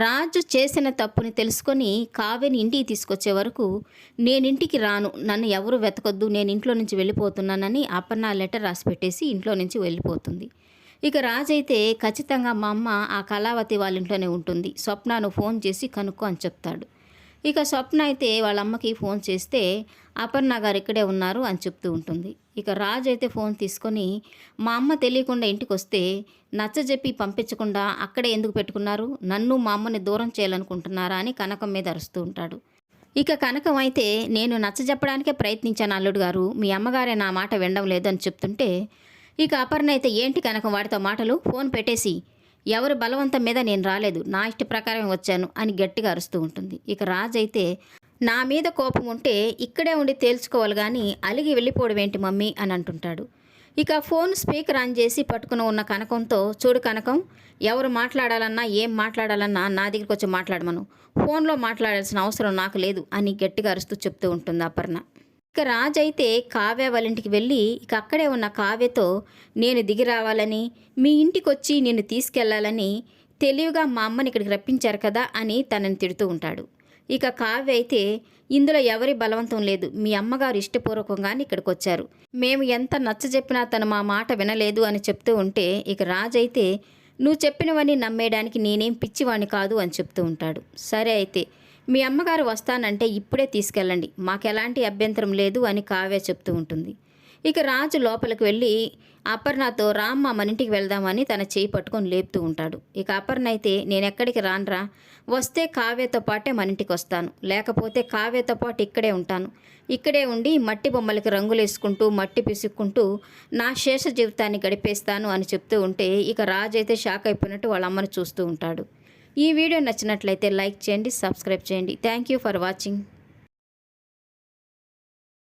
రాజు చేసిన తప్పుని తెలుసుకొని కావ్యని ఇంటికి తీసుకొచ్చే వరకు నేనింటికి రాను, నన్ను ఎవరు వెతకొద్దు, నేను ఇంట్లో నుంచి వెళ్ళిపోతున్నానని అపర్ణ లెటర్ రాసి పెట్టేసి ఇంట్లో నుంచి వెళ్ళిపోతుంది. ఇక రాజైతే ఖచ్చితంగా మా అమ్మ ఆ కళావతి వాళ్ళ ఇంట్లోనే ఉంటుంది, స్వప్నను ఫోన్ చేసి కనుక్కో అని చెప్తాడు. ఇక స్వప్న అయితే వాళ్ళ అమ్మకి ఫోన్ చేస్తే అపర్ణ గారు ఇక్కడే ఉన్నారు అని చెప్తూ ఉంటుంది. ఇక రాజు అయితే ఫోన్ తీసుకొని మా అమ్మ తెలియకుండా ఇంటికి వస్తే నచ్చజెప్పి పంపించకుండా అక్కడే ఎందుకు పెట్టుకున్నారు, నన్ను మా అమ్మని దూరం చేయాలనుకుంటున్నారా అని కనకం మీద అరుస్తూ ఉంటాడు. ఇక కనకం అయితే నేను నచ్చజెప్పడానికే ప్రయత్నించాను అల్లుడు గారు, మీ అమ్మగారే నా మాట వినడం లేదు అని చెప్తుంటే ఇక అపర్ణ అయితే ఏంటి కనకం వాడితో మాటలు, ఫోన్ పెట్టేసి, ఎవరు బలవంతం మీద నేను రాలేదు, నా ఇష్ట ప్రకారం వచ్చాను అని గట్టిగా అరుస్తూ ఉంటుంది. ఇక రాజు అయితే నా మీద కోపం ఉంటే ఇక్కడే ఉండి తేల్చుకోవాలి కానీ అలిగి వెళ్ళిపోవడం ఏంటి మమ్మీ అని అంటుంటాడు. ఇక ఫోన్ స్పీకర్ ఆన్ చేసి పట్టుకుని ఉన్న కనకంతో, చూడు కనకం, ఎవరు మాట్లాడాలన్నా ఏం మాట్లాడాలన్నా నా దగ్గరికి వచ్చి మాట్లాడమను, ఫోన్లో మాట్లాడాల్సిన అవసరం నాకు లేదు అని గట్టిగా అరుస్తూ చెప్తూ ఉంటుంది అపర్ణ. ఇక రాజు అయితే కావ్య వాళ్ళ ఇంటికి వెళ్ళి ఇక అక్కడే ఉన్న కావ్యతో నేను దిగి రావాలని, మీ ఇంటికి వచ్చి నేను తీసుకెళ్లాలని తెలివిగా మా అమ్మని ఇక్కడికి రప్పించారు కదా అని తనని తిడుతూ ఉంటాడు. ఇక కావ్య అయితే ఇందులో ఎవరి బలవంతం లేదు, మీ అమ్మగారు ఇష్టపూర్వకంగానే ఇక్కడికి వచ్చారు, మేము ఎంత నచ్చజెప్పినా తను మా మాట వినలేదు అని చెప్తూ ఉంటే ఇక రాజు అయితే నువ్వు చెప్పినవన్నీ నమ్మేయడానికి నేనేం పిచ్చివాణ్ణి కాదు అని చెప్తూ ఉంటాడు. సరే అయితే మీ అమ్మగారు వస్తానంటే ఇప్పుడే తీసుకెళ్ళండి, మాకెలాంటి అభ్యంతరం లేదు అని కావ్య చెప్తూ ఉంటుంది. ఇక రాజు లోపలికి వెళ్ళి అపర్ణతో రామ్మ మన ఇంటికి వెళ్దామని తన చేయి పట్టుకొని లేపుతూ ఉంటాడు. ఇక అపర్ణ అయితే నేనెక్కడికి రానరా, వస్తే కావ్యతో పాటే మన ఇంటికి వస్తాను, లేకపోతే కావ్యతో పాటు ఇక్కడే ఉంటాను, ఇక్కడే ఉండి మట్టి బొమ్మలకి రంగులేసుకుంటూ మట్టి పిసుక్కుంటూ నా శేష జీవితాన్ని గడిపేస్తాను అని చెప్తూ ఉంటే ఇక రాజు అయితే షాక్ అయిపోయినట్టు వాళ్ళ అమ్మని చూస్తూ ఉంటాడు. ఈ వీడియో నచ్చినట్లయితే లైక్ చేయండి, సబ్స్క్రైబ్ చేయండి. Thank you for watching.